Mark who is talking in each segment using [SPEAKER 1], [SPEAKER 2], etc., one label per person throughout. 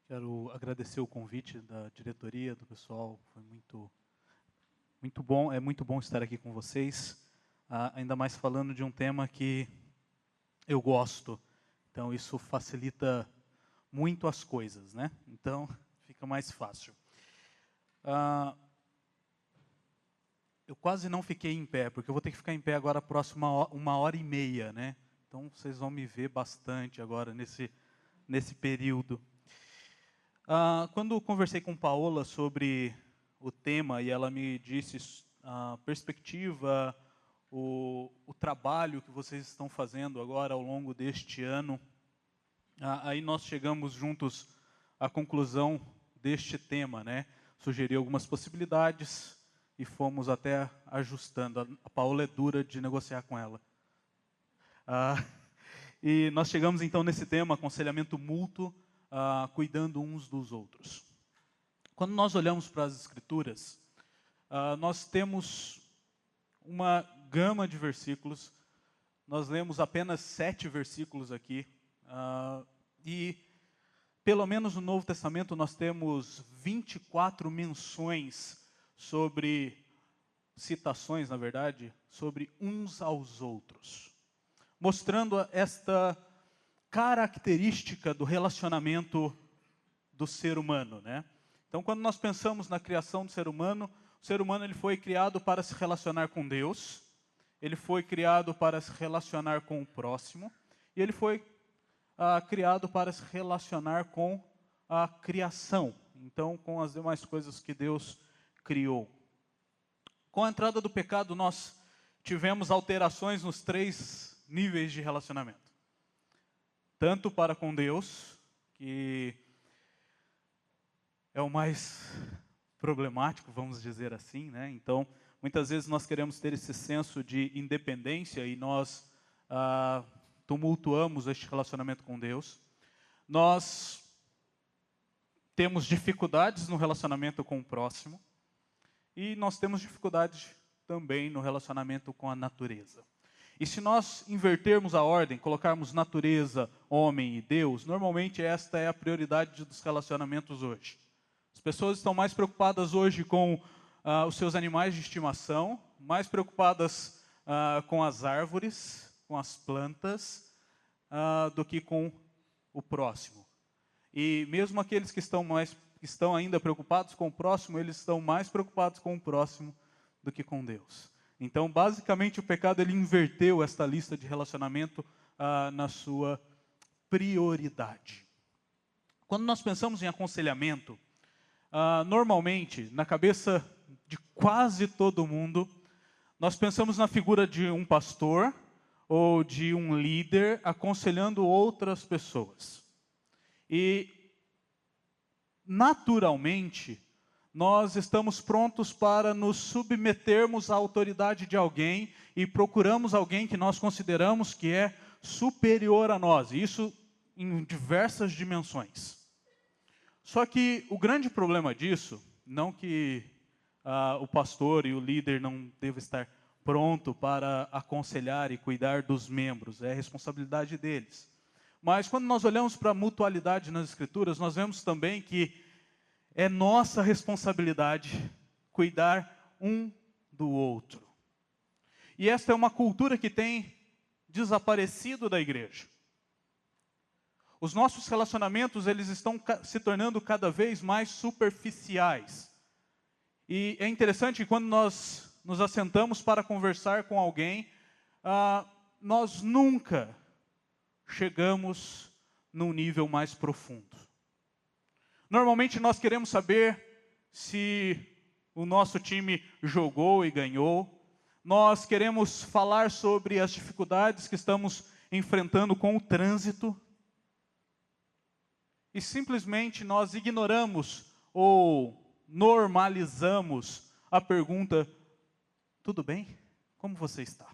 [SPEAKER 1] Quero agradecer o convite da diretoria, do pessoal, foi muito bom, é muito bom estar aqui com vocês, ainda mais falando de um tema que eu gosto, então isso facilita muito as coisas, né? Então fica mais fácil. Eu quase não fiquei em pé, porque eu vou ter que ficar em pé agora a próxima 1h30, né? Então vocês vão me ver bastante agora nesse período. Quando conversei com Paola sobre o tema e ela me disse a perspectiva, o trabalho que vocês estão fazendo agora ao longo deste ano, aí nós chegamos juntos à conclusão deste tema, né? Sugeri algumas possibilidades e fomos até ajustando. A Paola é dura de negociar com ela. E nós chegamos então nesse tema, aconselhamento mútuo, cuidando uns dos outros. Quando nós olhamos para as Escrituras, nós temos uma gama de versículos. Nós lemos apenas 7 versículos aqui. E, pelo menos no Novo Testamento, nós temos 24 menções sobre, citações, na verdade, sobre uns aos outros, mostrando esta característica do relacionamento do ser humano, né? Então, quando nós pensamos na criação do ser humano, o ser humano ele foi criado para se relacionar com Deus, ele foi criado para se relacionar com o próximo, e ele foi criado para se relacionar com a criação, então com as demais coisas que Deus criou. Com a entrada do pecado, nós tivemos alterações nos 3 níveis de relacionamento. Tanto para com Deus, que é o mais problemático, vamos dizer assim, né? Então, muitas vezes nós queremos ter esse senso de independência e nós tumultuamos este relacionamento com Deus. Nós temos dificuldades no relacionamento com o próximo e nós temos dificuldades também no relacionamento com a natureza. E se nós invertermos a ordem, colocarmos natureza, homem e Deus, normalmente esta é a prioridade dos relacionamentos hoje. As pessoas estão mais preocupadas hoje com os seus animais de estimação, mais preocupadas com as árvores, com as plantas, do que com o próximo. E mesmo aqueles que estão ainda preocupados com o próximo, eles estão mais preocupados com o próximo do que com Deus. Então, basicamente, o pecado ele inverteu esta lista de relacionamento na sua prioridade. Quando nós pensamos em aconselhamento, normalmente, na cabeça de quase todo mundo, nós pensamos na figura de um pastor ou de um líder aconselhando outras pessoas. E, naturalmente, nós estamos prontos para nos submetermos à autoridade de alguém e procuramos alguém que nós consideramos que é superior a nós, e isso em diversas dimensões. Só que o grande problema disso, não que o pastor e o líder não devem estar pronto para aconselhar e cuidar dos membros, é responsabilidade deles. Mas quando nós olhamos para a mutualidade nas Escrituras, nós vemos também que é nossa responsabilidade cuidar um do outro. E esta é uma cultura que tem desaparecido da igreja. Os nossos relacionamentos, eles estão se tornando cada vez mais superficiais. E é interessante que quando nós nos assentamos para conversar com alguém, nós nunca chegamos num nível mais profundo. Normalmente nós queremos saber se o nosso time jogou e ganhou. Nós queremos falar sobre as dificuldades que estamos enfrentando com o trânsito. E simplesmente nós ignoramos ou normalizamos a pergunta: tudo bem? Como você está?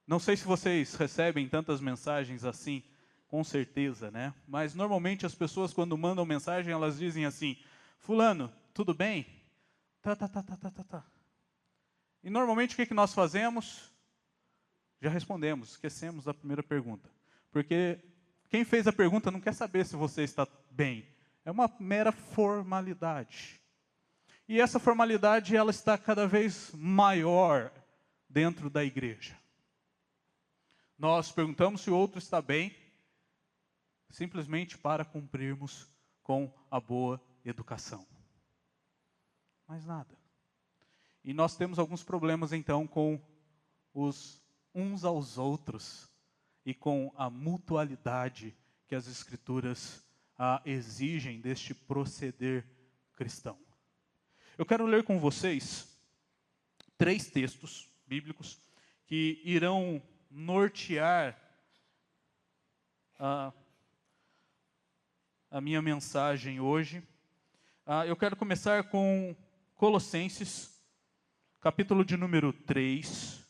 [SPEAKER 1] Não sei se vocês recebem tantas mensagens assim, com certeza, né? Mas normalmente as pessoas quando mandam mensagem, elas dizem assim: fulano, tudo bem? Tá. E normalmente o que nós fazemos? Já respondemos, esquecemos da primeira pergunta. Porque quem fez a pergunta não quer saber se você está bem. É uma mera formalidade. E essa formalidade, ela está cada vez maior dentro da igreja. Nós perguntamos se o outro está bem, simplesmente para cumprirmos com a boa educação. Mais nada. E nós temos alguns problemas, então, com os uns aos outros e com a mutualidade que as Escrituras exigem deste proceder cristão. Eu quero ler com vocês 3 textos bíblicos que irão nortear a minha mensagem hoje. Eu quero começar com Colossenses, capítulo de número 3.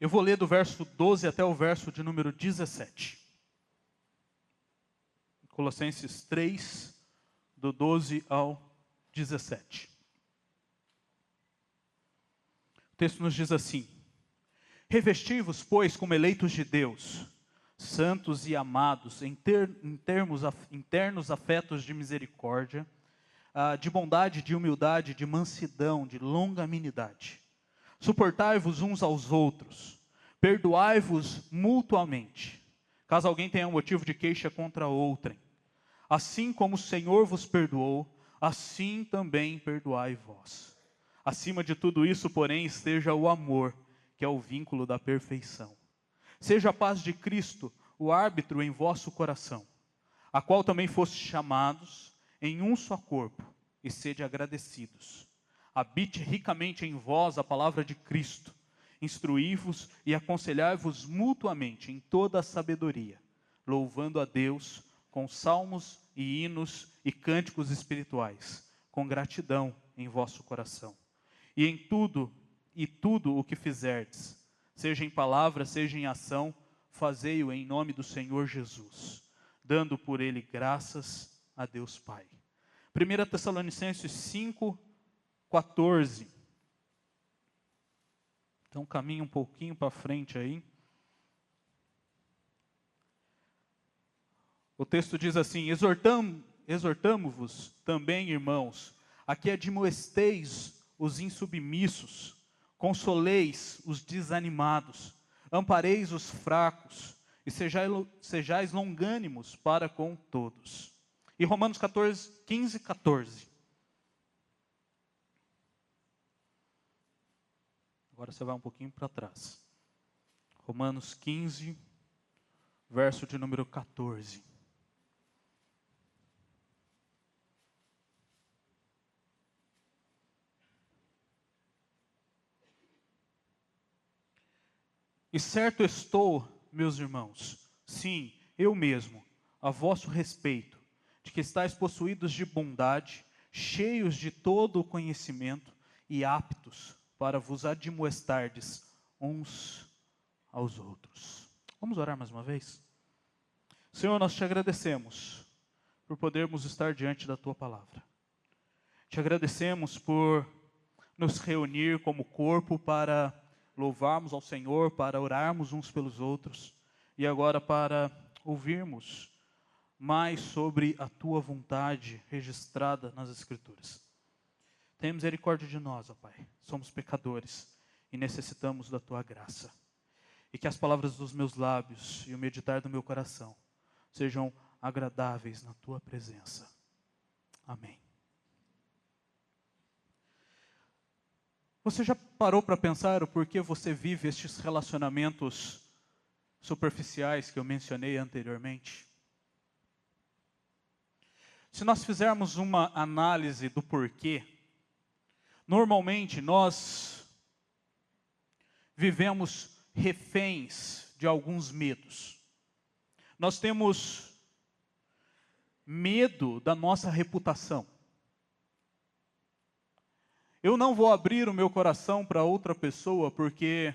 [SPEAKER 1] Eu vou ler do verso 12 até o verso de número 17. Colossenses 3, do 12 ao 17. O texto nos diz assim: revesti-vos, pois, como eleitos de Deus, santos e amados, em ternos afetos de misericórdia, de bondade, de humildade, de mansidão, de longanimidade. Suportai-vos uns aos outros, perdoai-vos mutuamente, caso alguém tenha um motivo de queixa contra outrem. Assim como o Senhor vos perdoou, assim também perdoai vós. Acima de tudo isso, porém, esteja o amor, que é o vínculo da perfeição. Seja a paz de Cristo o árbitro em vosso coração, a qual também fostes chamados em um só corpo, e sede agradecidos. Habite ricamente em vós a palavra de Cristo, instruí-vos e aconselhai-vos mutuamente em toda a sabedoria, louvando a Deus com salmos e hinos e cânticos espirituais, com gratidão em vosso coração. E em tudo o que fizerdes, seja em palavra, seja em ação, fazei-o em nome do Senhor Jesus, dando por ele graças a Deus Pai. 1 Tessalonicenses 5:14. Então caminha um pouquinho para frente aí. O texto diz assim: exortamo-vos também, irmãos, a que admoesteis os insubmissos, consoleis os desanimados, ampareis os fracos, e sejais longânimos para com todos. E Romanos 15:14. Agora você vai um pouquinho para trás. Romanos 15, verso de número 14. E certo estou, meus irmãos, sim, eu mesmo, a vosso respeito, de que estáis possuídos de bondade, cheios de todo o conhecimento e aptos para vos admoestardes uns aos outros. Vamos orar mais uma vez? Senhor, nós te agradecemos por podermos estar diante da tua palavra. Te agradecemos por nos reunir como corpo para louvarmos ao Senhor, para orarmos uns pelos outros e agora para ouvirmos mais sobre a tua vontade registrada nas Escrituras. Tenha misericórdia de nós, ó Pai. Somos pecadores e necessitamos da tua graça. E que as palavras dos meus lábios e o meditar do meu coração sejam agradáveis na tua presença. Amém. Você já parou para pensar o porquê você vive estes relacionamentos superficiais que eu mencionei anteriormente? Se nós fizermos uma análise do porquê, normalmente nós vivemos reféns de alguns medos. Nós temos medo da nossa reputação. Eu não vou abrir o meu coração para outra pessoa porque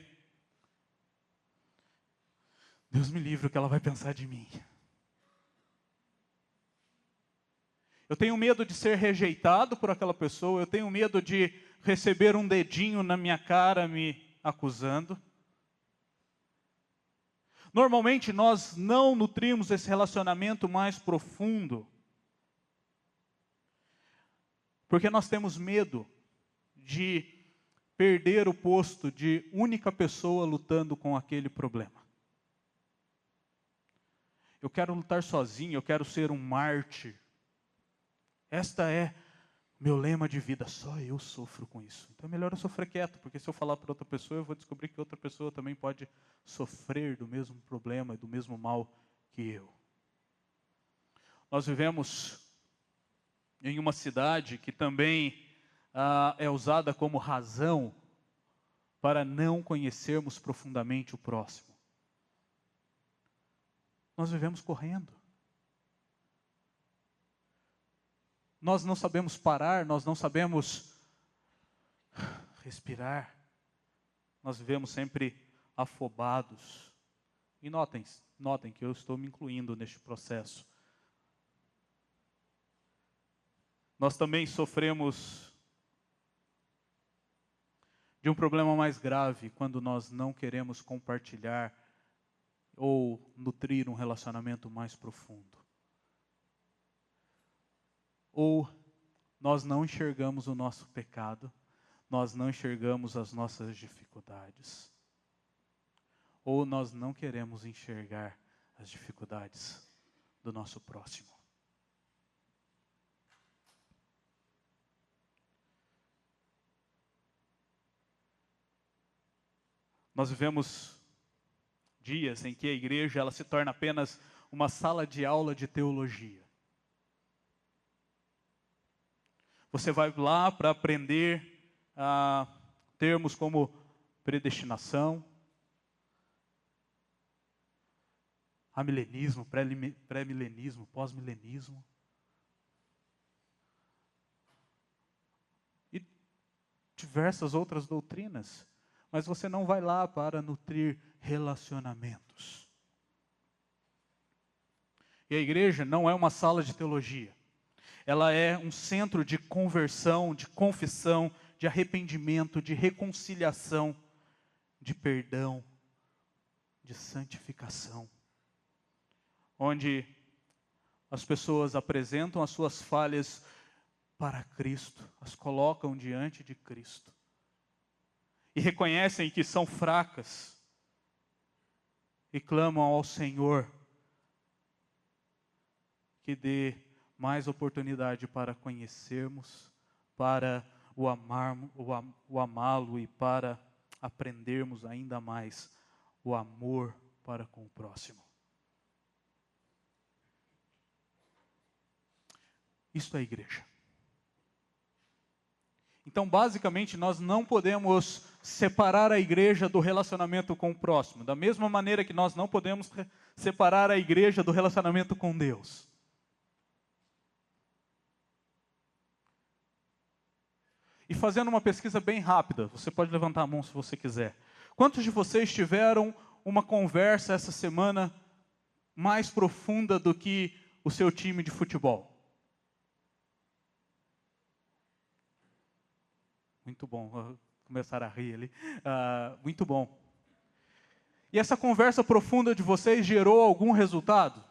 [SPEAKER 1] Deus me livre o que ela vai pensar de mim. Eu tenho medo de ser rejeitado por aquela pessoa, eu tenho medo de receber um dedinho na minha cara me acusando. Normalmente nós não nutrimos esse relacionamento mais profundo, porque nós temos medo de perder o posto de única pessoa lutando com aquele problema. Eu quero lutar sozinho, eu quero ser um mártir. Esta é meu lema de vida, só eu sofro com isso. Então é melhor eu sofrer quieto, porque se eu falar para outra pessoa, eu vou descobrir que outra pessoa também pode sofrer do mesmo problema e do mesmo mal que eu. Nós vivemos em uma cidade que também é usada como razão para não conhecermos profundamente o próximo. Nós vivemos correndo. Nós não sabemos parar, nós não sabemos respirar. Nós vivemos sempre afobados. E notem que eu estou me incluindo neste processo. Nós também sofremos de um problema mais grave quando nós não queremos compartilhar ou nutrir um relacionamento mais profundo. Ou nós não enxergamos o nosso pecado, nós não enxergamos as nossas dificuldades. Ou nós não queremos enxergar as dificuldades do nosso próximo. Nós vivemos dias em que a igreja ela se torna apenas uma sala de aula de teologia. Você vai lá para aprender termos como predestinação, amilenismo, pré-milenismo, pós-milenismo. E diversas outras doutrinas. Mas você não vai lá para nutrir relacionamentos. E a igreja não é uma sala de teologia. Ela é um centro de conversão, de confissão, de arrependimento, de reconciliação, de perdão, de santificação. Onde as pessoas apresentam as suas falhas para Cristo, as colocam diante de Cristo. E reconhecem que são fracas. E clamam ao Senhor que dê mais oportunidade para conhecermos, para o amá-lo e para aprendermos ainda mais o amor para com o próximo. Isto é a igreja. Então, basicamente, nós não podemos separar a igreja do relacionamento com o próximo, da mesma maneira que nós não podemos separar a igreja do relacionamento com Deus. E fazendo uma pesquisa bem rápida, você pode levantar a mão se você quiser. Quantos de vocês tiveram uma conversa essa semana mais profunda do que o seu time de futebol? Muito bom, vou começar a rir ali. Muito bom. E essa conversa profunda de vocês gerou algum resultado?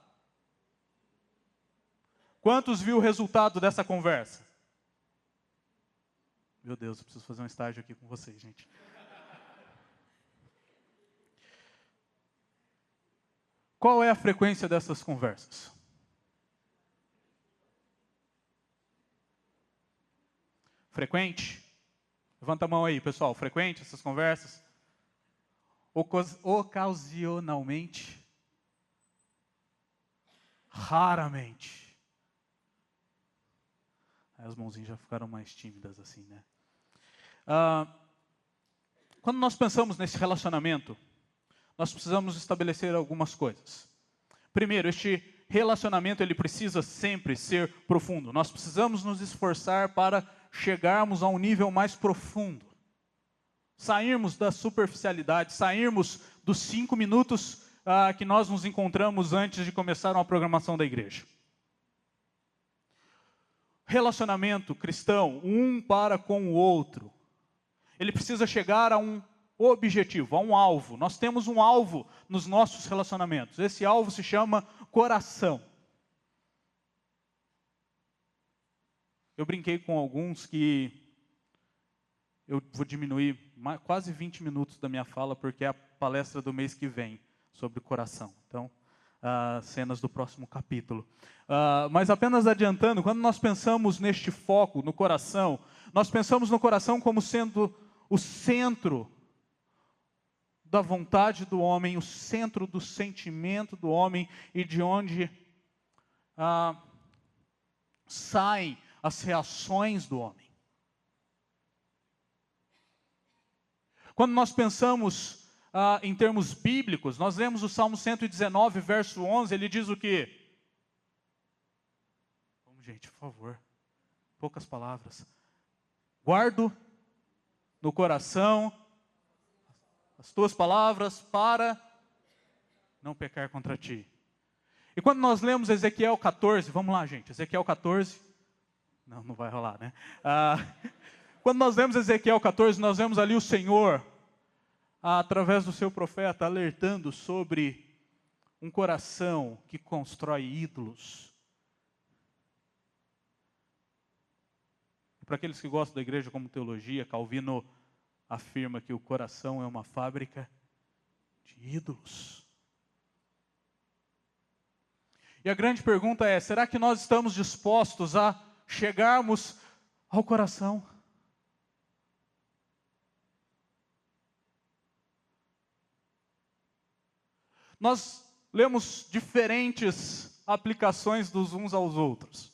[SPEAKER 1] Quantos viu o resultado dessa conversa? Meu Deus, eu preciso fazer um estágio aqui com vocês, gente. Qual é a frequência dessas conversas? Frequente? Levanta a mão aí, pessoal. Frequente essas conversas? Ocasionalmente? Raramente? Aí as mãozinhas já ficaram mais tímidas assim, né? Quando nós pensamos nesse relacionamento, nós precisamos estabelecer algumas coisas. Primeiro, este relacionamento ele precisa sempre ser profundo. Nós precisamos nos esforçar para chegarmos a um nível mais profundo. Sairmos da superficialidade, sairmos dos 5 minutos que nós nos encontramos antes de começar uma programação da igreja. Relacionamento cristão, um para com o outro, ele precisa chegar a um objetivo, há um alvo. Nós temos um alvo nos nossos relacionamentos. Esse alvo se chama coração. Eu brinquei com alguns que eu vou diminuir quase 20 minutos da minha fala, porque é a palestra do mês que vem sobre coração. Então, cenas do próximo capítulo. Mas apenas adiantando, quando nós pensamos neste foco, no coração, nós pensamos no coração como sendo o centro da vontade do homem, o centro do sentimento do homem e de onde saem as reações do homem. Quando nós pensamos em termos bíblicos, nós lemos o Salmo 119, verso 11, ele diz o quê? Vamos, gente, por favor, poucas palavras. Guardo no coração as tuas palavras para não pecar contra ti. E quando nós lemos Ezequiel 14, vamos lá, gente, Ezequiel 14, não vai rolar, né? Quando nós lemos Ezequiel 14, nós vemos ali o Senhor, através do seu profeta, alertando sobre um coração que constrói ídolos. Para aqueles que gostam da igreja como teologia, Calvino afirma que o coração é uma fábrica de ídolos. E a grande pergunta é, será que nós estamos dispostos a chegarmos ao coração? Nós lemos diferentes aplicações dos uns aos outros.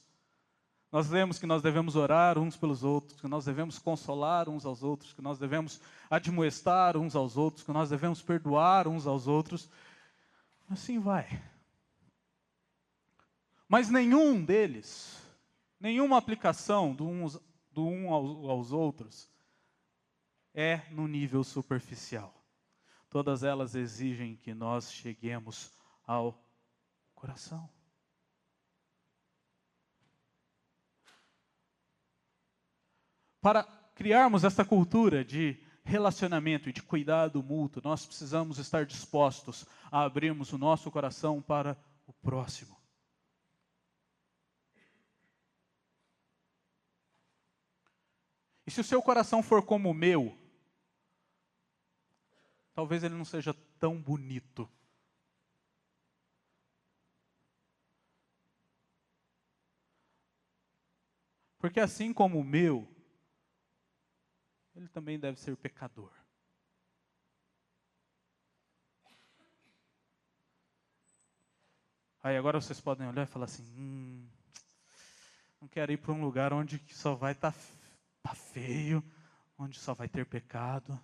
[SPEAKER 1] Nós lemos que nós devemos orar uns pelos outros, que nós devemos consolar uns aos outros, que nós devemos admoestar uns aos outros, que nós devemos perdoar uns aos outros. Assim vai. Mas nenhum deles, nenhuma aplicação do um aos outros é no nível superficial. Todas elas exigem que nós cheguemos ao coração. Para criarmos essa cultura de relacionamento e de cuidado mútuo, nós precisamos estar dispostos a abrirmos o nosso coração para o próximo. E se o seu coração for como o meu, talvez ele não seja tão bonito. Porque assim como o meu, ele também deve ser pecador. Aí agora vocês podem olhar e falar assim, não quero ir para um lugar onde só vai estar feio, onde só vai ter pecado.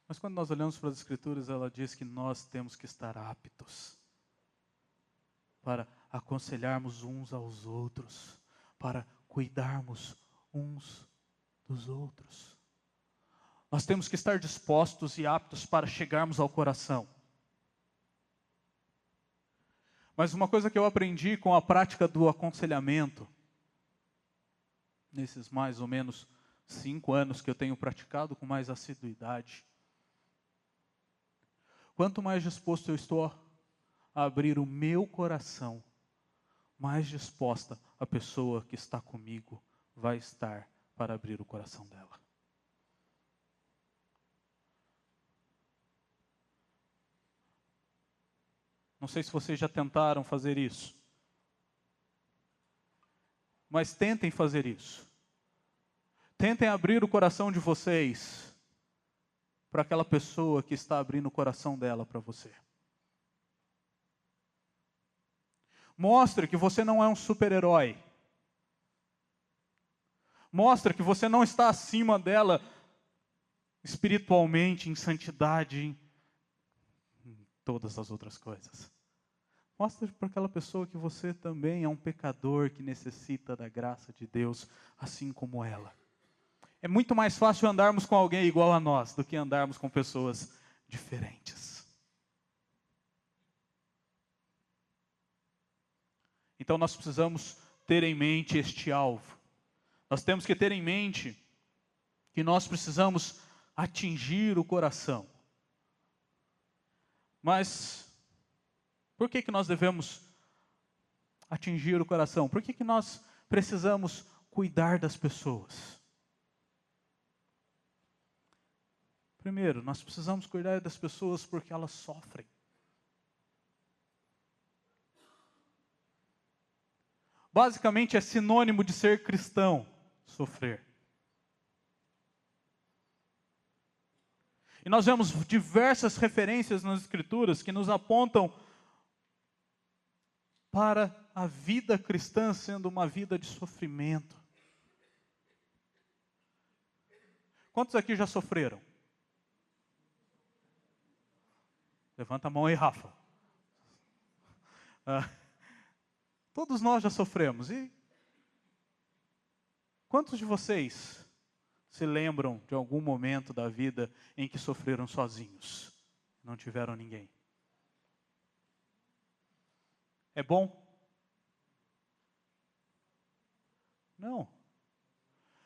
[SPEAKER 1] Mas quando nós olhamos para as Escrituras, ela diz que nós temos que estar aptos para aconselharmos uns aos outros, para cuidarmos uns dos outros. Nós temos que estar dispostos e aptos para chegarmos ao coração. Mas uma coisa que eu aprendi com a prática do aconselhamento, nesses mais ou menos 5 anos que eu tenho praticado com mais assiduidade, quanto mais disposto eu estou a abrir o meu coração, mais disposta a pessoa que está comigo vai estar para abrir o coração dela. Não sei se vocês já tentaram fazer isso, mas tentem fazer isso. Tentem abrir o coração de vocês para aquela pessoa que está abrindo o coração dela para você. Mostre que você não é um super-herói. Mostre que você não está acima dela espiritualmente, em santidade, em todas as outras coisas. Mostre para aquela pessoa que você também é um pecador que necessita da graça de Deus, assim como ela. É muito mais fácil andarmos com alguém igual a nós do que andarmos com pessoas diferentes. Então nós precisamos ter em mente este alvo. Nós temos que ter em mente que nós precisamos atingir o coração. Mas por que que nós devemos atingir o coração? Por que que nós precisamos cuidar das pessoas? Primeiro, nós precisamos cuidar das pessoas porque elas sofrem. Basicamente é sinônimo de ser cristão, sofrer. E nós vemos diversas referências nas Escrituras que nos apontam para a vida cristã sendo uma vida de sofrimento. Quantos aqui já sofreram? Levanta a mão aí, Rafa. Todos nós já sofremos. E quantos de vocês se lembram de algum momento da vida em que sofreram sozinhos? Não tiveram ninguém. É bom? Não.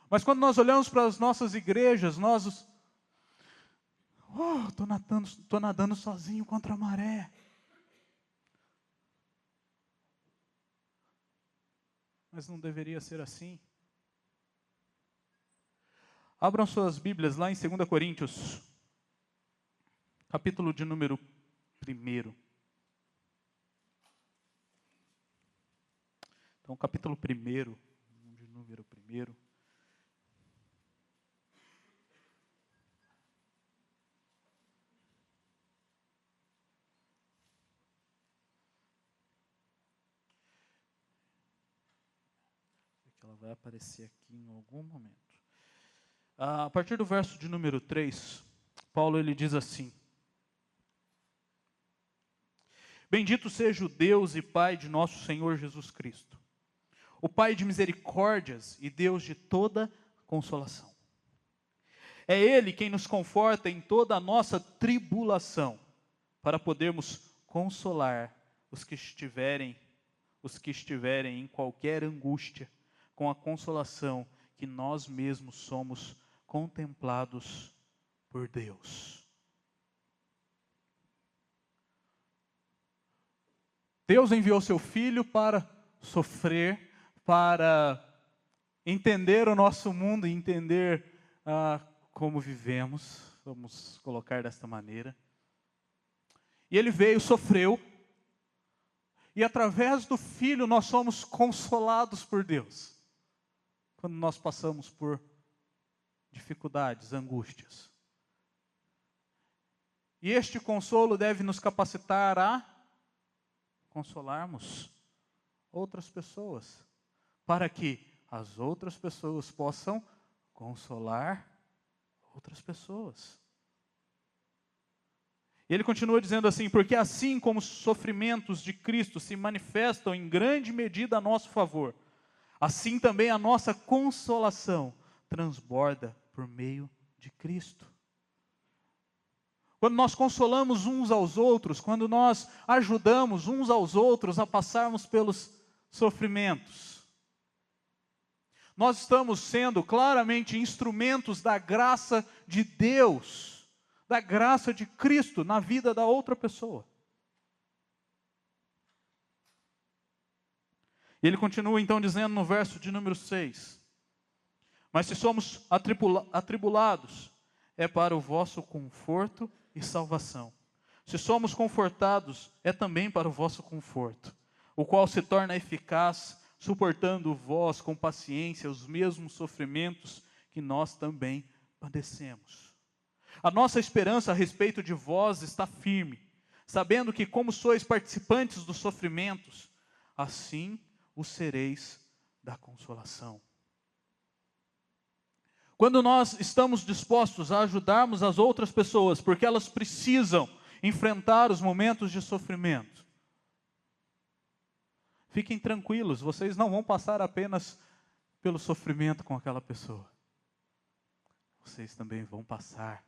[SPEAKER 1] Mas quando nós olhamos para as nossas igrejas, nós estou nadando sozinho contra a maré. Mas não deveria ser assim. Abram suas Bíblias lá em 2 Coríntios, capítulo de número 1. Então, capítulo 1, de número 1. Ela vai aparecer aqui em algum momento. A partir do verso de número 3, Paulo ele diz assim: Bendito seja o Deus e Pai de nosso Senhor Jesus Cristo, o Pai de misericórdias e Deus de toda consolação. É Ele quem nos conforta em toda a nossa tribulação, para podermos consolar os que estiverem em qualquer angústia, com a consolação que nós mesmos somos contemplados por Deus. Deus enviou seu Filho para sofrer, para entender o nosso mundo e entender como vivemos, vamos colocar desta maneira. E Ele veio, sofreu, e através do Filho nós somos consolados por Deus. Quando nós passamos por dificuldades, angústias. E este consolo deve nos capacitar a consolarmos outras pessoas, para que as outras pessoas possam consolar outras pessoas. E ele continua dizendo assim: porque assim como os sofrimentos de Cristo se manifestam em grande medida a nosso favor, assim também a nossa consolação transborda por meio de Cristo. Quando nós consolamos uns aos outros, quando nós ajudamos uns aos outros a passarmos pelos sofrimentos, nós estamos sendo claramente instrumentos da graça de Deus, da graça de Cristo na vida da outra pessoa. E ele continua então dizendo no verso de número 6, mas se somos atribulados, é para o vosso conforto e salvação. Se somos confortados, é também para o vosso conforto, o qual se torna eficaz, suportando vós com paciência os mesmos sofrimentos que nós também padecemos. A nossa esperança a respeito de vós está firme, sabendo que como sois participantes dos sofrimentos, assim o sereis da consolação. Quando nós estamos dispostos a ajudarmos as outras pessoas, porque elas precisam enfrentar os momentos de sofrimento, fiquem tranquilos, vocês não vão passar apenas pelo sofrimento com aquela pessoa. Vocês também vão passar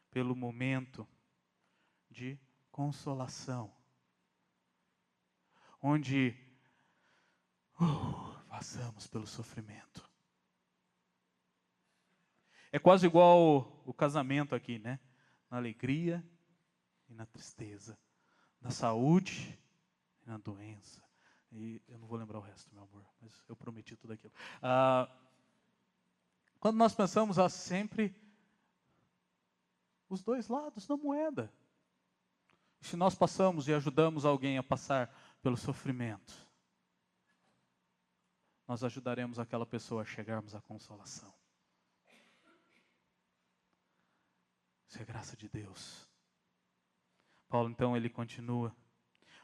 [SPEAKER 1] pelo momento de consolação, onde passamos pelo sofrimento. É quase igual o casamento aqui, né? Na alegria e na tristeza, na saúde e na doença. E eu não vou lembrar o resto, meu amor, mas eu prometi tudo aquilo. Quando nós pensamos, há sempre os dois lados da moeda. Se nós passamos e ajudamos alguém a passar pelo sofrimento, nós ajudaremos aquela pessoa a chegarmos à consolação. Isso é graça de Deus. Paulo, então, ele continua.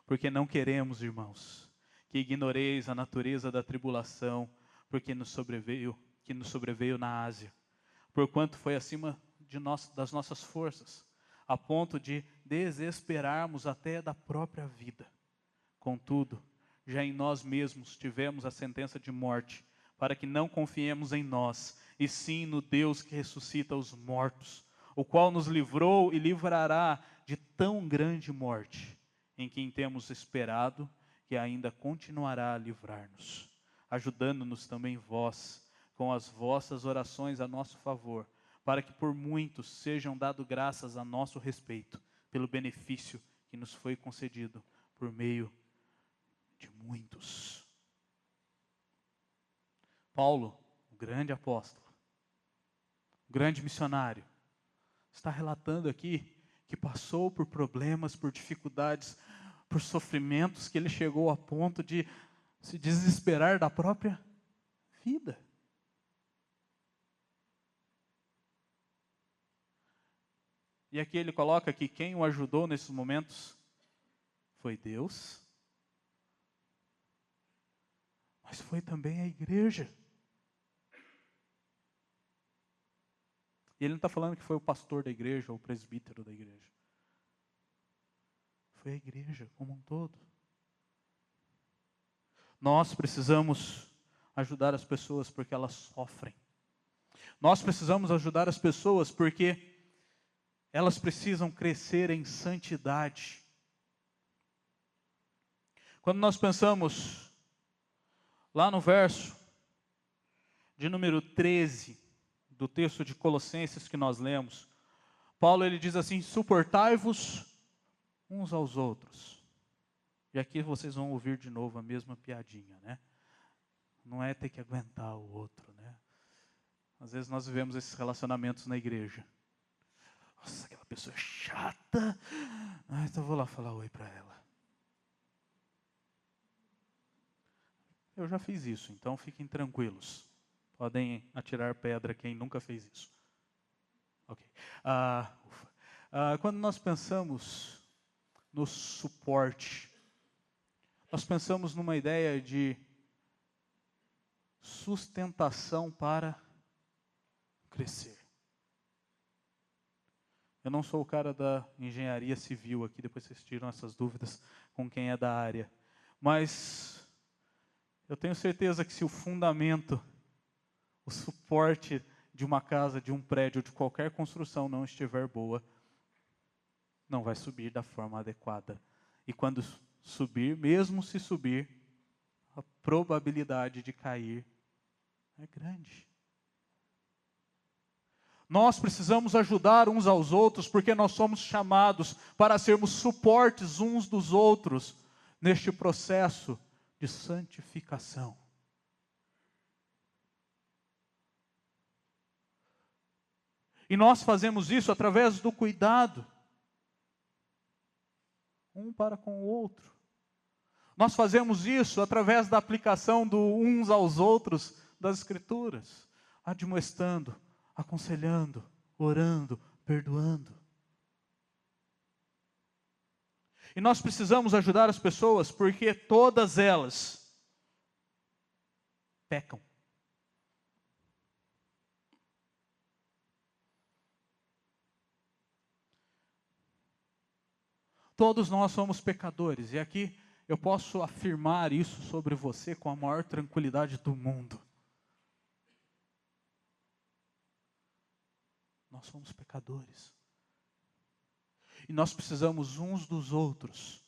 [SPEAKER 1] Porque não queremos, irmãos, que ignoreis a natureza da tribulação, que nos sobreveio na Ásia, porquanto foi acima das nossas forças, a ponto de desesperarmos até da própria vida. Contudo, já em nós mesmos tivemos a sentença de morte, para que não confiemos em nós, e sim no Deus que ressuscita os mortos, o qual nos livrou e livrará de tão grande morte, em quem temos esperado que ainda continuará a livrar-nos, ajudando-nos também vós, com as vossas orações a nosso favor, para que por muitos sejam dado graças a nosso respeito, pelo benefício que nos foi concedido por meio de muitos. Paulo, o grande apóstolo, o grande missionário, está relatando aqui que passou por problemas, por dificuldades, por sofrimentos, que ele chegou a ponto de se desesperar da própria vida. E aqui ele coloca que quem o ajudou nesses momentos foi Deus, mas foi também a igreja. E ele não está falando que foi o pastor da igreja ou o presbítero da igreja. Foi a igreja como um todo. Nós precisamos ajudar as pessoas porque elas sofrem. Nós precisamos ajudar as pessoas porque elas precisam crescer em santidade. Quando nós pensamos lá no verso de número 13 do texto de Colossenses que nós lemos, Paulo ele diz assim: suportai-vos uns aos outros. E aqui vocês vão ouvir de novo a mesma piadinha, né? Não é ter que aguentar o outro, né? Às vezes nós vivemos esses relacionamentos na igreja. Nossa, aquela pessoa é chata. Então eu vou lá falar oi para ela. Eu já fiz isso, então fiquem tranquilos. Podem atirar pedra quem nunca fez isso. Ok. Quando nós pensamos no suporte, nós pensamos numa ideia de sustentação para crescer. Eu não sou o cara da engenharia civil aqui, depois vocês tiram essas dúvidas com quem é da área. Mas eu tenho certeza que se o fundamento, o suporte de uma casa, de um prédio, de qualquer construção não estiver boa, não vai subir da forma adequada. E quando subir, mesmo se subir, a probabilidade de cair é grande. Nós precisamos ajudar uns aos outros porque nós somos chamados para sermos suportes uns dos outros neste processo de santificação. E nós fazemos isso através do cuidado, um para com o outro. Nós fazemos isso através da aplicação do uns aos outros das Escrituras, admoestando, aconselhando, orando, perdoando. E nós precisamos ajudar as pessoas porque todas elas pecam. Todos nós somos pecadores, e aqui eu posso afirmar isso sobre você com a maior tranquilidade do mundo. Nós somos pecadores. E nós precisamos uns dos outros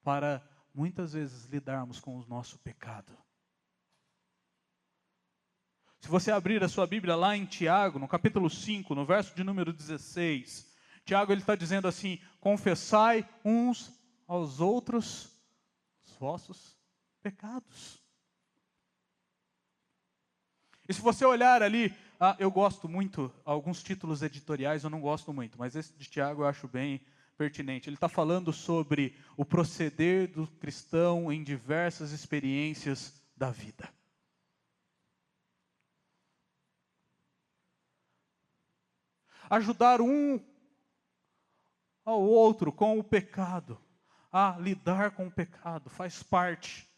[SPEAKER 1] para muitas vezes lidarmos com o nosso pecado. Se você abrir a sua Bíblia lá em Tiago, no capítulo 5, no verso de número 16, Tiago ele está dizendo assim: confessai uns aos outros os vossos pecados. E se você olhar ali, eu gosto muito, alguns títulos editoriais eu não gosto muito, mas esse de Tiago eu acho bem pertinente. Ele está falando sobre o proceder do cristão em diversas experiências da vida. Ajudar um ao outro com o pecado, a lidar com o pecado, faz parte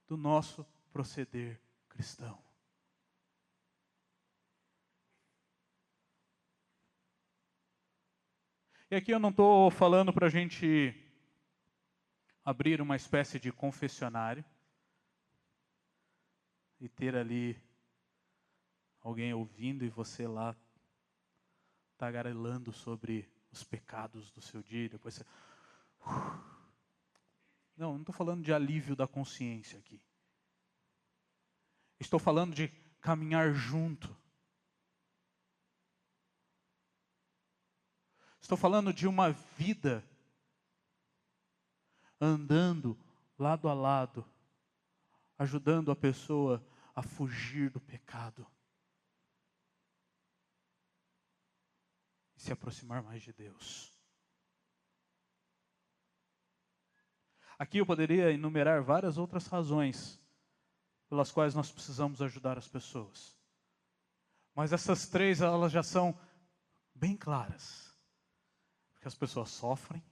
[SPEAKER 1] do nosso proceder cristão. E aqui eu não estou falando para a gente abrir uma espécie de confessionário e ter ali alguém ouvindo e você lá tagarelando sobre os pecados do seu dia, depois você... Não estou falando de alívio da consciência aqui. Estou falando de caminhar junto. Estou falando de uma vida andando lado a lado, ajudando a pessoa a fugir do pecado e se aproximar mais de Deus. Aqui eu poderia enumerar várias outras razões pelas quais nós precisamos ajudar as pessoas. Mas essas três, elas já são bem claras. Porque as pessoas sofrem,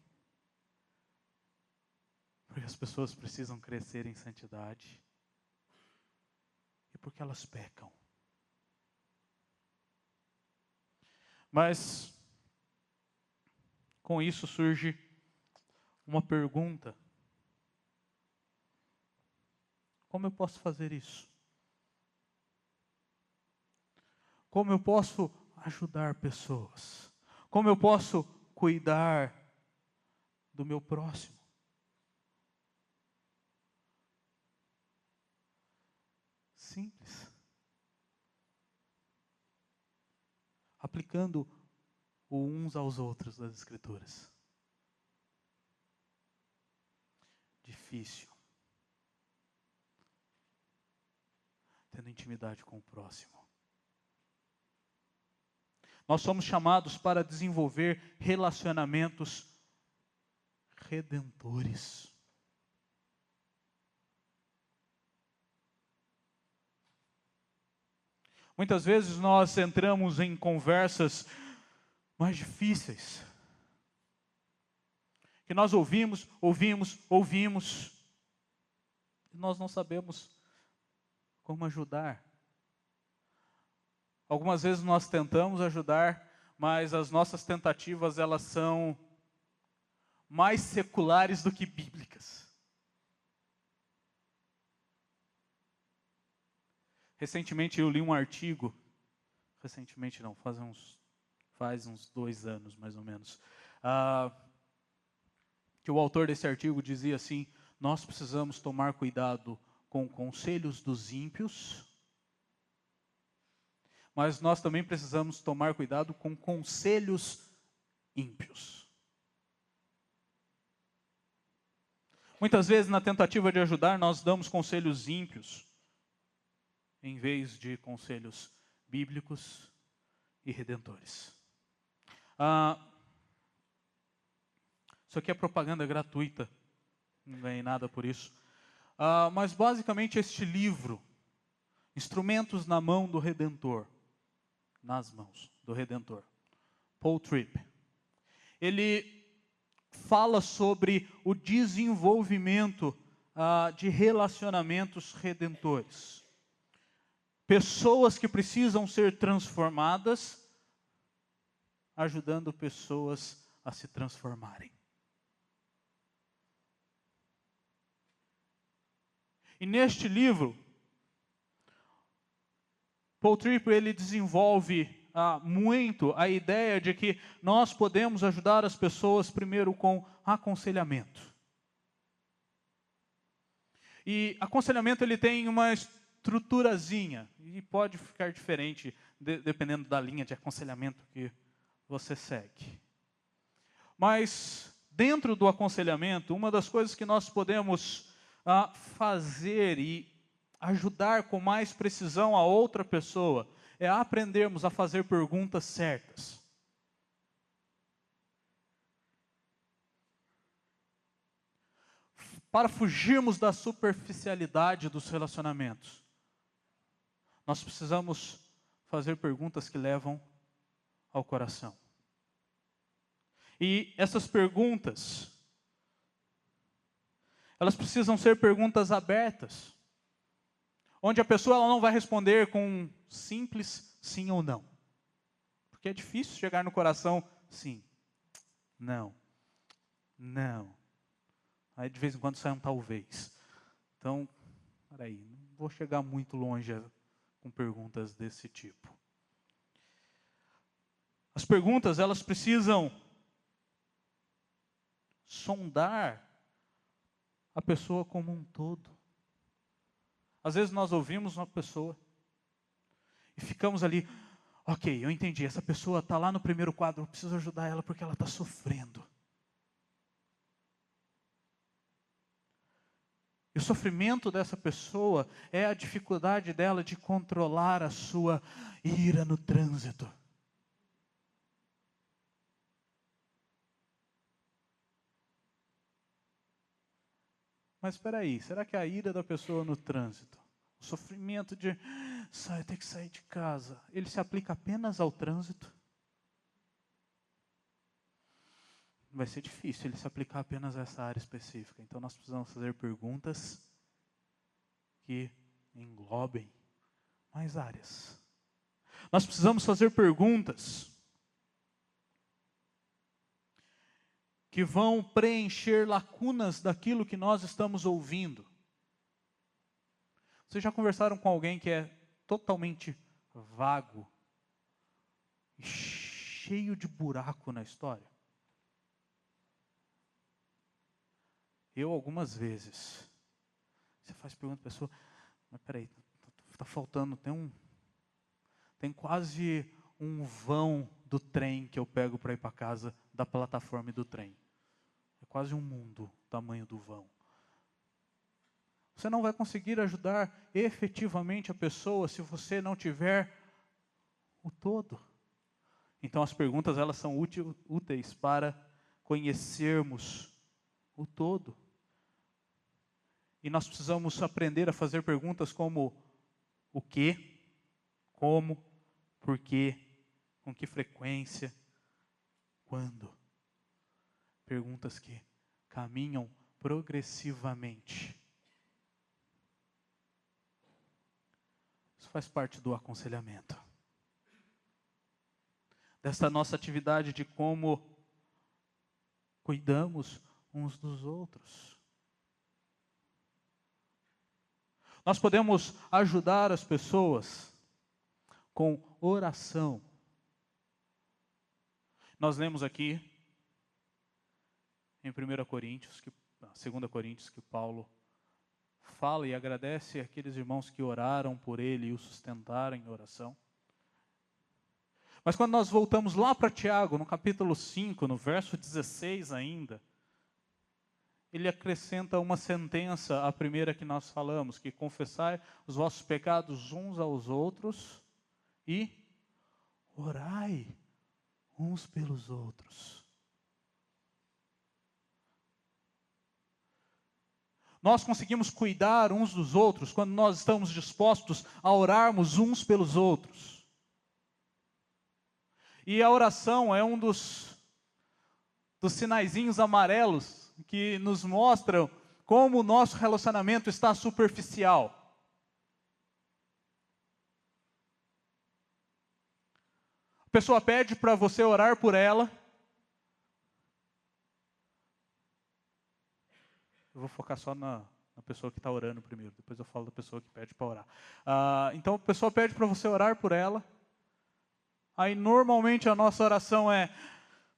[SPEAKER 1] porque as pessoas precisam crescer em santidade e porque elas pecam. Mas com isso surge uma pergunta: como eu posso fazer isso? Como eu posso ajudar pessoas? Como eu posso cuidar do meu próximo? Simples. Aplicando o uns aos outros das Escrituras. Difícil. Tendo intimidade com o próximo. Nós somos chamados para desenvolver relacionamentos redentores. Muitas vezes nós entramos em conversas mais difíceis, que nós ouvimos, e nós não sabemos como ajudar. Algumas vezes nós tentamos ajudar, mas as nossas tentativas elas são mais seculares do que bíblicas. Recentemente eu li um artigo, faz uns 2 anos mais ou menos, que o autor desse artigo dizia assim: nós precisamos tomar cuidado com conselhos dos ímpios, mas nós também precisamos tomar cuidado com conselhos ímpios. Muitas vezes, na tentativa de ajudar, nós damos conselhos ímpios, em vez de conselhos bíblicos e redentores. Isso aqui é propaganda gratuita, não ganhei nada por isso. Mas basicamente este livro, Instrumentos na Mão do Redentor, nas mãos do Redentor, Paul Tripp, ele fala sobre o desenvolvimento de relacionamentos redentores. Pessoas que precisam ser transformadas, ajudando pessoas a se transformarem. E neste livro, Paul Tripp ele desenvolve muito a ideia de que nós podemos ajudar as pessoas primeiro com aconselhamento. E aconselhamento ele tem estruturazinha, e pode ficar diferente dependendo da linha de aconselhamento que você segue. Mas, dentro do aconselhamento, uma das coisas que nós podemos fazer e ajudar com mais precisão a outra pessoa é aprendermos a fazer perguntas certas. Para fugirmos da superficialidade dos relacionamentos, nós precisamos fazer perguntas que levam ao coração. E essas perguntas, elas precisam ser perguntas abertas, onde a pessoa ela não vai responder com um simples sim ou não. Porque é difícil chegar no coração, sim, não, não. Aí de vez em quando sai um talvez. Então, peraí, não vou chegar muito longe com perguntas desse tipo. As perguntas, elas precisam sondar a pessoa como um todo. Às vezes nós ouvimos uma pessoa e ficamos ali, ok, eu entendi, essa pessoa está lá no primeiro quadro, eu preciso ajudar ela porque ela está sofrendo. E o sofrimento dessa pessoa é a dificuldade dela de controlar a sua ira no trânsito. Mas espera aí, será que a ira da pessoa no trânsito, o sofrimento de ter que sair de casa, ele se aplica apenas ao trânsito? Vai ser difícil ele se aplicar apenas a essa área específica. Então nós precisamos fazer perguntas que englobem mais áreas. Nós precisamos fazer perguntas que vão preencher lacunas daquilo que nós estamos ouvindo. Vocês já conversaram com alguém que é totalmente vago e cheio de buraco na história? Eu, algumas vezes, você faz pergunta para a pessoa, mas peraí, está faltando, tem quase um vão do trem que eu pego para ir para casa, da plataforma e do trem. É quase um mundo, o tamanho do vão. Você não vai conseguir ajudar efetivamente a pessoa se você não tiver o todo. Então as perguntas, elas são úteis para conhecermos o todo. E nós precisamos aprender a fazer perguntas como o que, como, por quê, com que frequência, quando. Perguntas que caminham progressivamente. Isso faz parte do aconselhamento. Dessa nossa atividade de como cuidamos uns dos outros. Nós podemos ajudar as pessoas com oração. Nós lemos aqui em 2 Coríntios, que Paulo fala e agradece àqueles irmãos que oraram por ele e o sustentaram em oração. Mas quando nós voltamos lá para Tiago, no capítulo 5, no verso 16 ainda, ele acrescenta uma sentença, a primeira que nós falamos, que confessai os vossos pecados uns aos outros e orai uns pelos outros. Nós conseguimos cuidar uns dos outros quando nós estamos dispostos a orarmos uns pelos outros. E a oração é um dos sinaizinhos amarelos que nos mostram como o nosso relacionamento está superficial. A pessoa pede para você orar por ela. Eu vou focar só na pessoa que está orando primeiro, depois eu falo da pessoa que pede para orar. Então a pessoa pede para você orar por ela. Aí normalmente a nossa oração é: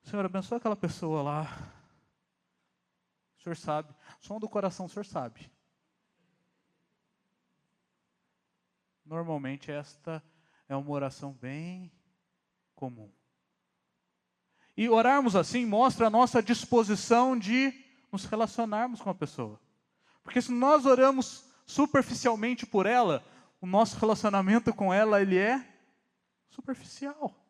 [SPEAKER 1] Senhor, abençoa aquela pessoa lá. O Senhor sabe. Som do coração, o Senhor sabe. Normalmente esta é uma oração bem comum. E orarmos assim mostra a nossa disposição de nos relacionarmos com a pessoa. Porque se nós oramos superficialmente por ela, o nosso relacionamento com ela, ele é superficial.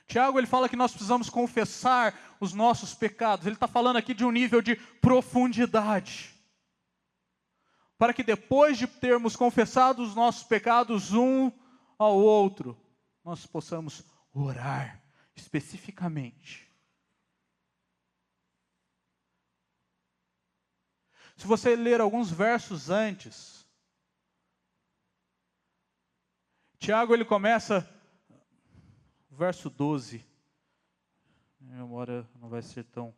[SPEAKER 1] Tiago, ele fala que nós precisamos confessar os nossos pecados. Ele está falando aqui de um nível de profundidade. Para que depois de termos confessado os nossos pecados um ao outro, nós possamos orar especificamente. Se você ler alguns versos antes, Tiago, ele começa, verso 12, minha memória não vai ser tão...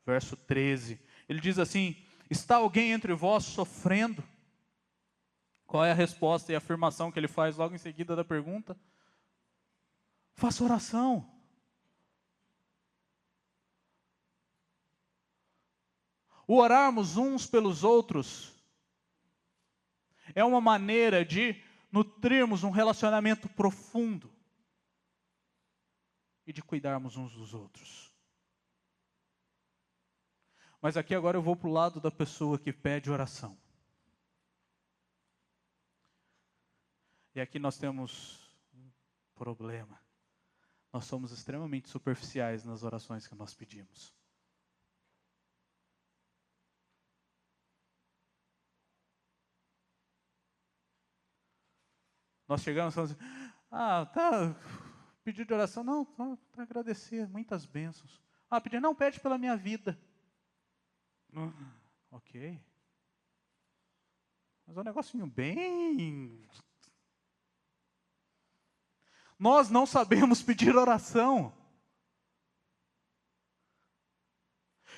[SPEAKER 1] Verso 13, ele diz assim: está alguém entre vós sofrendo? Qual é a resposta e a afirmação que ele faz logo em seguida da pergunta? Faça oração. O orarmos uns pelos outros é uma maneira de nutrirmos um relacionamento profundo e de cuidarmos uns dos outros. Mas aqui agora eu vou para o lado da pessoa que pede oração. E aqui nós temos um problema. Nós somos extremamente superficiais nas orações que nós pedimos. Nós chegamos e falamos assim, tá, pedido de oração, não, para agradecer, muitas bênçãos. Pedir, não, pede pela minha vida. Ok. Mas é um negocinho bem... Nós não sabemos pedir oração.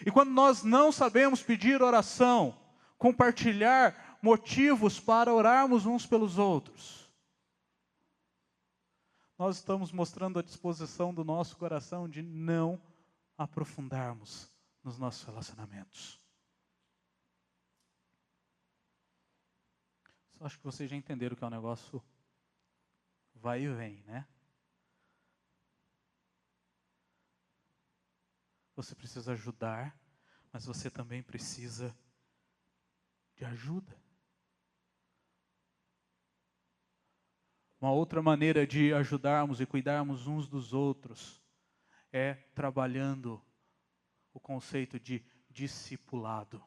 [SPEAKER 1] E quando nós não sabemos pedir oração, compartilhar motivos para orarmos uns pelos outros, nós estamos mostrando a disposição do nosso coração de não aprofundarmos nos nossos relacionamentos. Só acho que vocês já entenderam que é um negócio vai e vem, né? Você precisa ajudar, mas você também precisa de ajuda. Uma outra maneira de ajudarmos e cuidarmos uns dos outros é trabalhando o conceito de discipulado.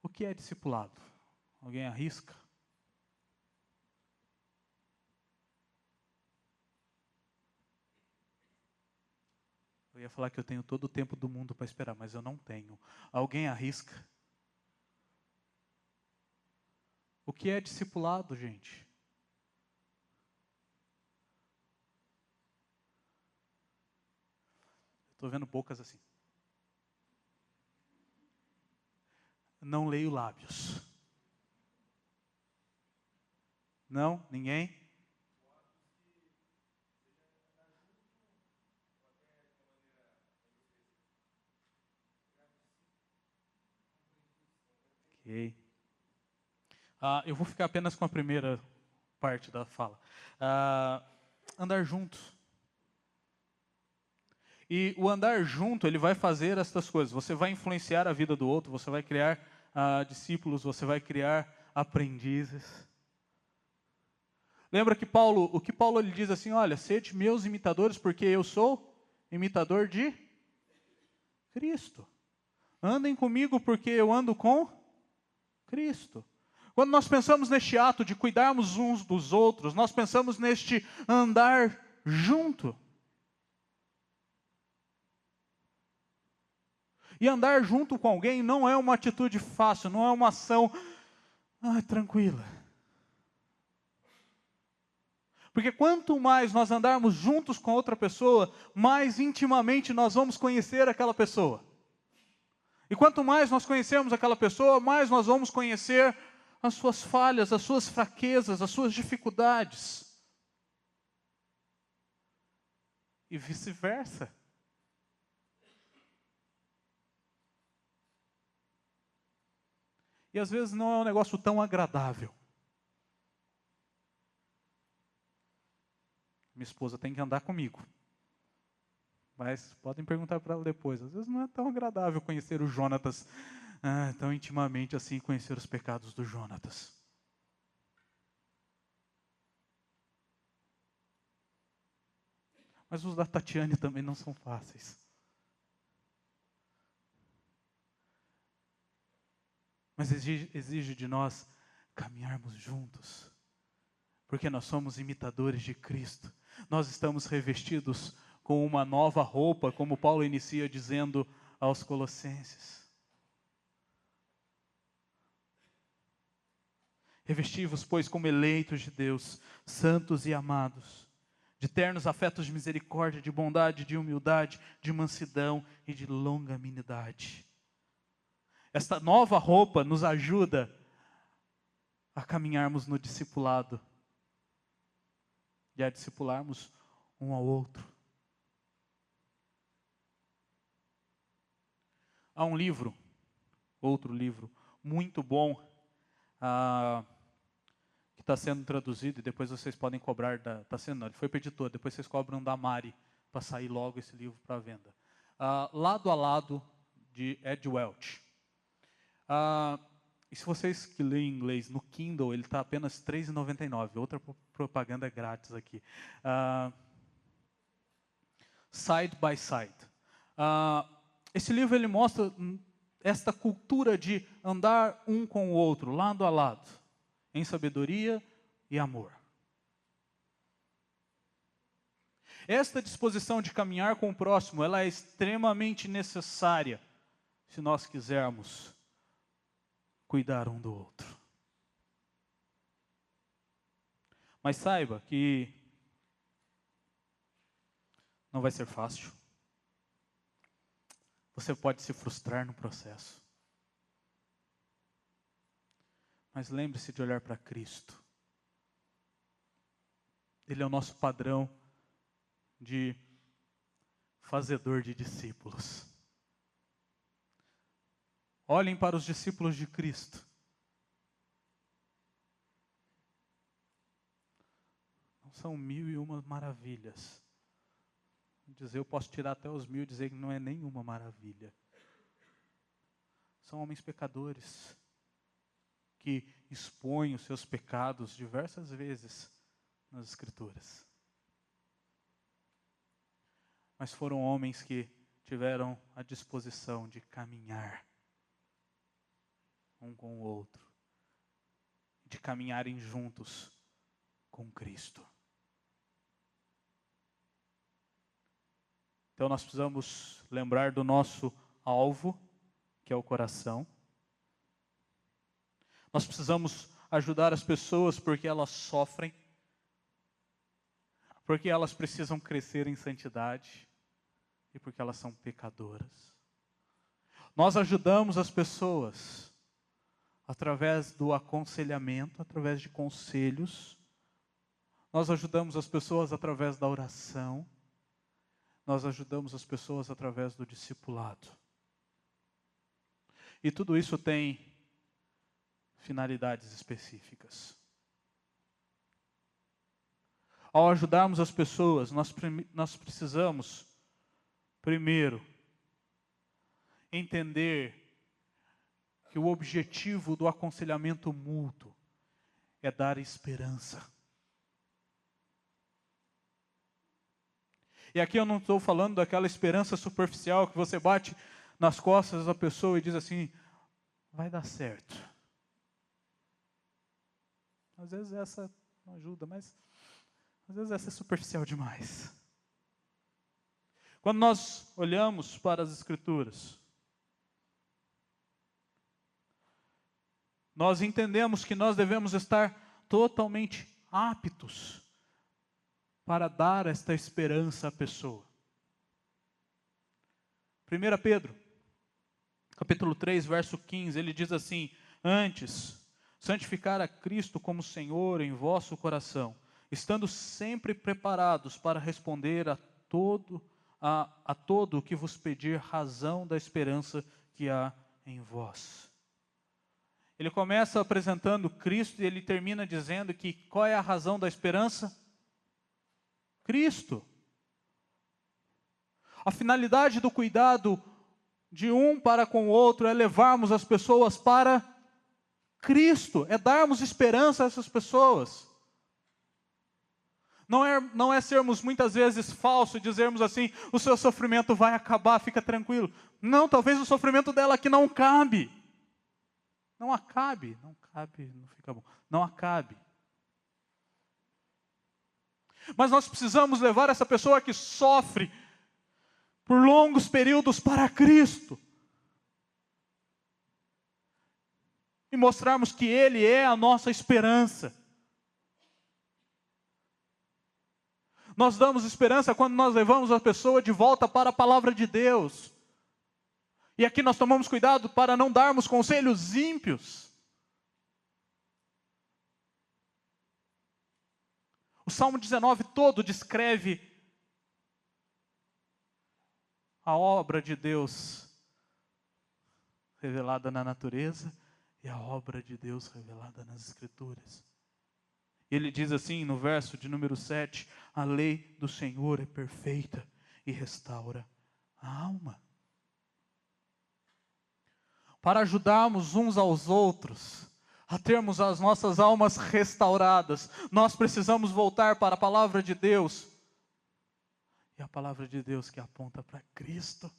[SPEAKER 1] O que é discipulado? Alguém arrisca? Eu ia falar que eu tenho todo o tempo do mundo para esperar, mas eu não tenho. Alguém arrisca? O que é discipulado, gente? Estou vendo bocas assim. Não leio lábios. Não? Ninguém? Ok. Eu vou ficar apenas com a primeira parte da fala. Andar juntos. E o andar junto, ele vai fazer estas coisas. Você vai influenciar a vida do outro, você vai criar discípulos, você vai criar aprendizes. Lembra que o que Paulo ele diz assim, olha, sede meus imitadores, porque eu sou imitador de Cristo. Andem comigo, porque eu ando com Cristo. Quando nós pensamos neste ato de cuidarmos uns dos outros, nós pensamos neste andar junto. E andar junto com alguém não é uma atitude fácil, não é uma ação tranquila. Porque quanto mais nós andarmos juntos com outra pessoa, mais intimamente nós vamos conhecer aquela pessoa. E quanto mais nós conhecemos aquela pessoa, mais nós vamos conhecer as suas falhas, as suas fraquezas, as suas dificuldades. E vice-versa. E às vezes não é um negócio tão agradável. Minha esposa tem que andar comigo. Mas podem perguntar para ela depois. Às vezes não é tão agradável conhecer o Jonatas tão intimamente assim, conhecer os pecados do Jonatas. Mas os da Tatiane também não são fáceis. Mas exige de nós caminharmos juntos. Porque nós somos imitadores de Cristo. Nós estamos revestidos com uma nova roupa, como Paulo inicia dizendo aos Colossenses. Revesti-vos, pois, como eleitos de Deus, santos e amados, de ternos afetos de misericórdia, de bondade, de humildade, de mansidão e de longanimidade. Esta nova roupa nos ajuda a caminharmos no discipulado e a discipularmos um ao outro. Há um livro, outro livro, muito bom, que está sendo traduzido, e depois vocês podem cobrar, ele foi para a editora, depois vocês cobram da Mari, para sair logo esse livro para venda. Lado a Lado, de Ed Welch. E se vocês que leem inglês, no Kindle, ele está apenas R$ 3,99, outra propaganda grátis aqui. Side by Side. Esse livro ele mostra esta cultura de andar um com o outro, lado a lado, em sabedoria e amor. Esta disposição de caminhar com o próximo, ela é extremamente necessária se nós quisermos cuidar um do outro. Mas saiba que não vai ser fácil. Você pode se frustrar no processo. Mas lembre-se de olhar para Cristo. Ele é o nosso padrão de fazedor de discípulos. Olhem para os discípulos de Cristo. Não são 1001 maravilhas. Eu posso tirar até os 1000 e dizer que não é nenhuma maravilha. São homens pecadores que expõem os seus pecados diversas vezes nas Escrituras. Mas foram homens que tiveram a disposição de caminhar um com o outro, de caminharem juntos com Cristo. Então nós precisamos lembrar do nosso alvo, que é o coração. Nós precisamos ajudar as pessoas porque elas sofrem, porque elas precisam crescer em santidade e porque elas são pecadoras. Nós ajudamos as pessoas através do aconselhamento, através de conselhos. Nós ajudamos as pessoas através da oração. Nós ajudamos as pessoas através do discipulado. E tudo isso tem finalidades específicas. Ao ajudarmos as pessoas, nós precisamos, primeiro, entender que o objetivo do aconselhamento mútuo é dar esperança. E aqui eu não estou falando daquela esperança superficial que você bate nas costas da pessoa e diz assim, vai dar certo. Às vezes essa não ajuda, mas às vezes essa é superficial demais. Quando nós olhamos para as Escrituras, nós entendemos que nós devemos estar totalmente aptos para dar esta esperança à pessoa. 1 Pedro, capítulo 3, verso 15, ele diz assim, antes, santificar a Cristo como Senhor em vosso coração, estando sempre preparados para responder a todo o que vos pedir razão da esperança que há em vós. Ele começa apresentando Cristo e ele termina dizendo que qual é a razão da esperança? Cristo. A finalidade do cuidado de um para com o outro é levarmos as pessoas para Cristo, é darmos esperança a essas pessoas. Não é sermos muitas vezes falsos e dizermos assim, o seu sofrimento vai acabar, fica tranquilo. Não, talvez o sofrimento dela aqui não cabe. Não acabe, não fica bom. Não acabe. Mas nós precisamos levar essa pessoa que sofre por longos períodos para Cristo. E mostrarmos que Ele é a nossa esperança. Nós damos esperança quando nós levamos a pessoa de volta para a palavra de Deus. E aqui nós tomamos cuidado para não darmos conselhos ímpios. O Salmo 19 todo descreve a obra de Deus revelada na natureza e a obra de Deus revelada nas Escrituras. Ele diz assim no verso de número 7, a lei do Senhor é perfeita e restaura a alma. Para ajudarmos uns aos outros a termos as nossas almas restauradas, nós precisamos voltar para a palavra de Deus. E a palavra de Deus que aponta para Cristo.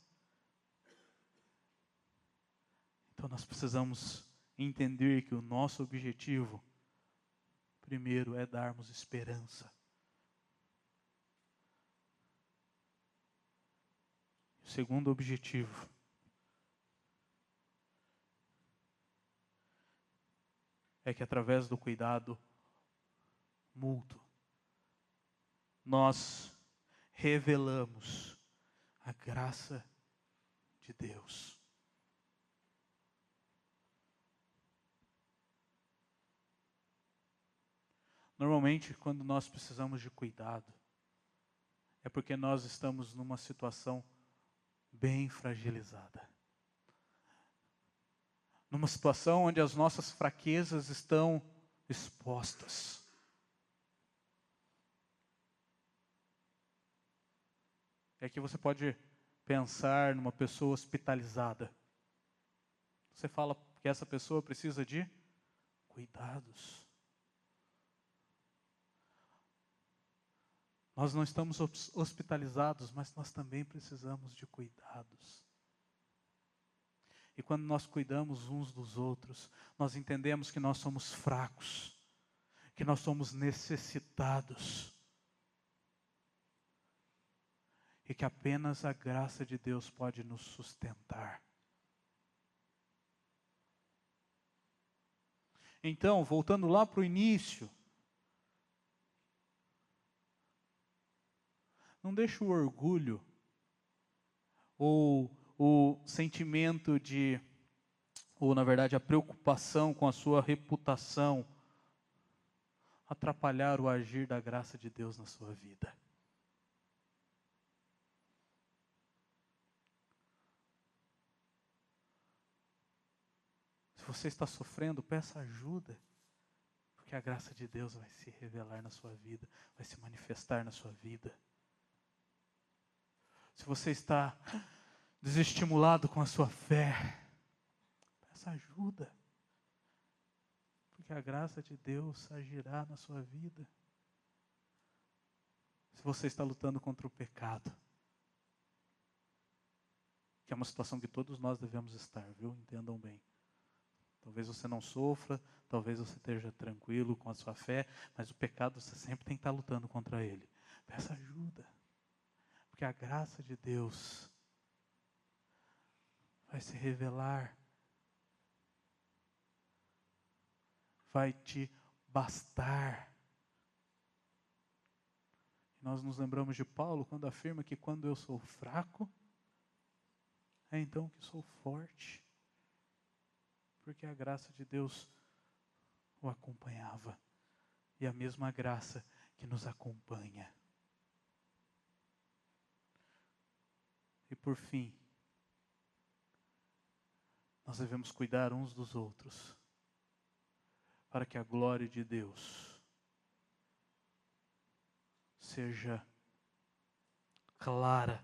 [SPEAKER 1] Então nós precisamos entender que o nosso objetivo, primeiro, é darmos esperança. O segundo objetivo é que através do cuidado mútuo, nós revelamos a graça de Deus. Normalmente, quando nós precisamos de cuidado, é porque nós estamos numa situação bem fragilizada. Numa situação onde as nossas fraquezas estão expostas. É que você pode pensar numa pessoa hospitalizada. Você fala que essa pessoa precisa de cuidados. Nós não estamos hospitalizados, mas nós também precisamos de cuidados. E quando nós cuidamos uns dos outros, nós entendemos que nós somos fracos, que nós somos necessitados. E que apenas a graça de Deus pode nos sustentar. Então, voltando lá para o início, não deixe o orgulho ou o sentimento de, ou na verdade a preocupação com a sua reputação atrapalhar o agir da graça de Deus na sua vida. Se você está sofrendo, peça ajuda, porque a graça de Deus vai se revelar na sua vida, vai se manifestar na sua vida. Se você está desestimulado com a sua fé, peça ajuda, porque a graça de Deus agirá na sua vida. Se você está lutando contra o pecado, que é uma situação que todos nós devemos estar, viu? Entendam bem. Talvez você não sofra, talvez você esteja tranquilo com a sua fé, mas o pecado você sempre tem que estar lutando contra ele. Peça ajuda, porque a graça de Deus vai se revelar, vai te bastar. Nós nos lembramos de Paulo quando afirma que quando eu sou fraco, é então que sou forte. Porque a graça de Deus o acompanhava. E a mesma graça que nos acompanha. E por fim, nós devemos cuidar uns dos outros, para que a glória de Deus seja clara.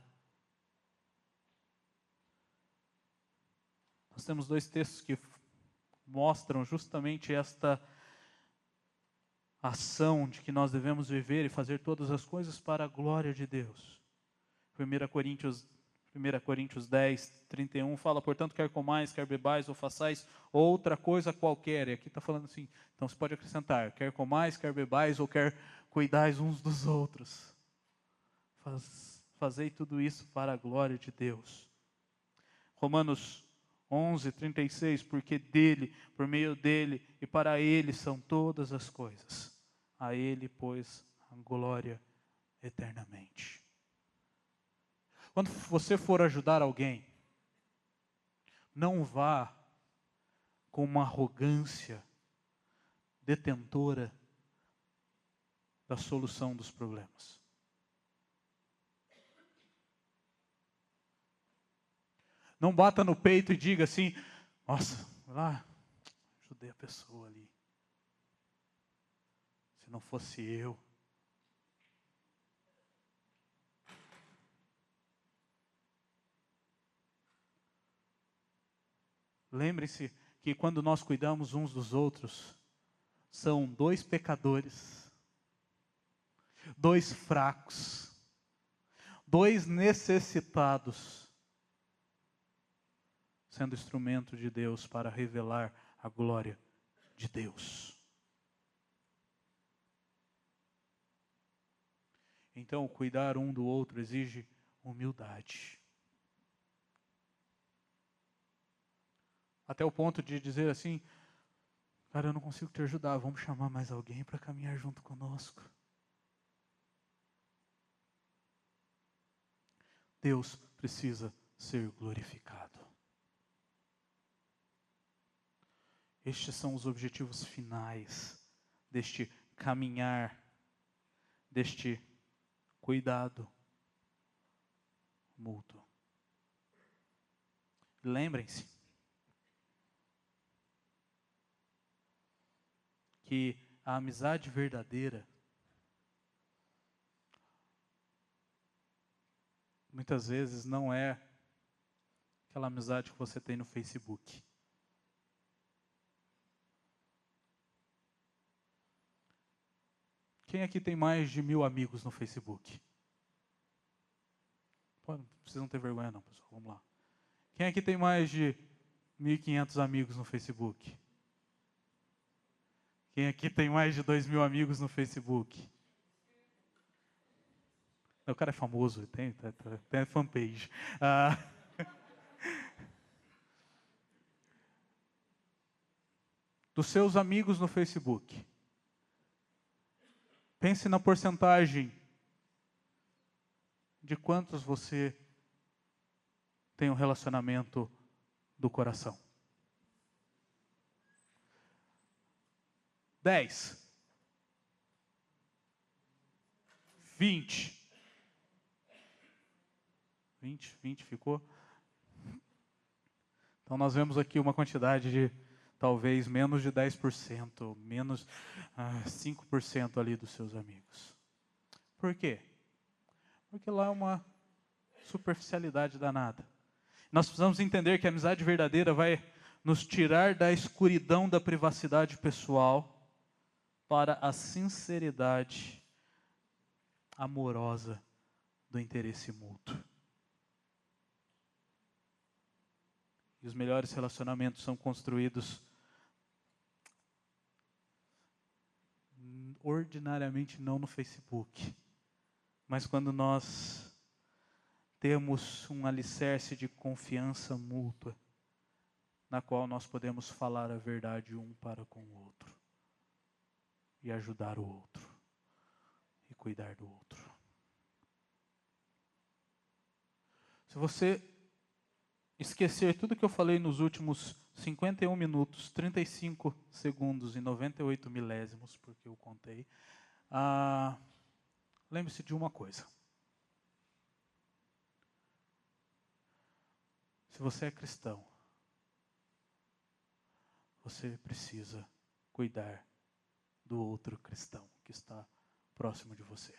[SPEAKER 1] Nós temos 2 textos que mostram justamente esta ação de que nós devemos viver e fazer todas as coisas para a glória de Deus. 1 Coríntios 10, 31 fala, portanto, quer comais, quer bebais ou façais outra coisa qualquer. E aqui está falando assim, então você pode acrescentar, quer comais, quer bebais ou quer cuidais uns dos outros. Fazei tudo isso para a glória de Deus. Romanos 11, 36, porque dele, por meio dele e para ele são todas as coisas. A ele, pois, a glória eternamente. Quando você for ajudar alguém, não vá com uma arrogância detentora da solução dos problemas. Não bata no peito e diga assim, nossa, lá, ajudei a pessoa ali. Se não fosse eu. Lembre-se que quando nós cuidamos uns dos outros, são 2 pecadores, 2 fracos, 2 necessitados, sendo instrumento de Deus para revelar a glória de Deus. Então, cuidar um do outro exige humildade. Até o ponto de dizer assim, cara, eu não consigo te ajudar, vamos chamar mais alguém para caminhar junto conosco. Deus precisa ser glorificado. Estes são os objetivos finais deste caminhar, deste cuidado mútuo. Lembrem-se que a amizade verdadeira muitas vezes não é aquela amizade que você tem no Facebook. Quem aqui tem mais de 1000 amigos no Facebook? Pô, não precisam ter vergonha não, pessoal. Vamos lá. Quem aqui tem mais de 1500 amigos no Facebook? Quem aqui tem mais de 2000 amigos no Facebook? O cara é famoso, tem fanpage. Dos seus amigos no Facebook, pense na porcentagem de quantos você tem um relacionamento do coração. 10. 20. 20 ficou? Então nós vemos aqui uma quantidade de talvez menos de 10%, menos 5% ali dos seus amigos. Por quê? Porque lá é uma superficialidade danada. Nós precisamos entender que a amizade verdadeira vai nos tirar da escuridão da privacidade pessoal para a sinceridade amorosa do interesse mútuo. E os melhores relacionamentos são construídos ordinariamente não no Facebook, mas quando nós temos um alicerce de confiança mútua, na qual nós podemos falar a verdade um para com o outro, e ajudar o outro, e cuidar do outro. Se você esquecer tudo que eu falei nos últimos 51 minutos, 35 segundos e 98 milésimos, porque eu contei. Lembre-se de uma coisa. Se você é cristão, você precisa cuidar do outro cristão que está próximo de você.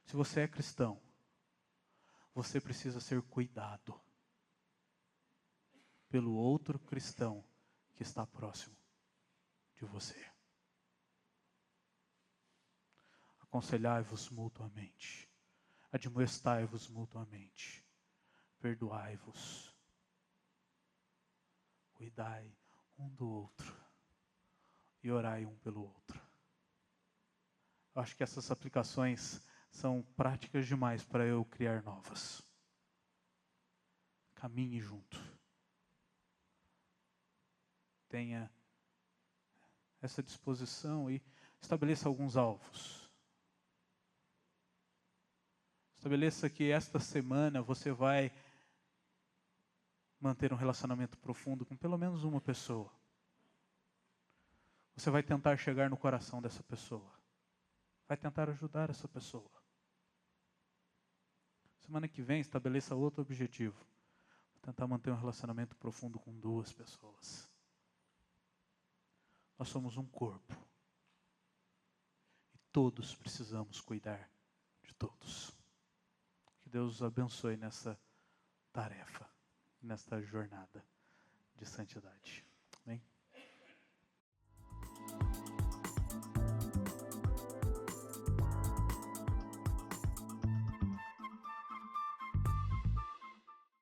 [SPEAKER 1] Se você é cristão, você precisa ser cuidado pelo outro cristão que está próximo de você. Aconselhai-vos mutuamente, admoestai-vos mutuamente, perdoai-vos, cuidai um do outro e orai um pelo outro. Eu acho que essas aplicações são práticas demais para eu criar novas. Caminhe junto. Tenha essa disposição e estabeleça alguns alvos. Estabeleça que esta semana você vai manter um relacionamento profundo com pelo menos uma pessoa. Você vai tentar chegar no coração dessa pessoa. Vai tentar ajudar essa pessoa. Semana que vem, estabeleça outro objetivo. Tentar manter um relacionamento profundo com 2 pessoas. Nós somos um corpo. E todos precisamos cuidar de todos. Que Deus os abençoe nessa tarefa, nesta jornada de santidade.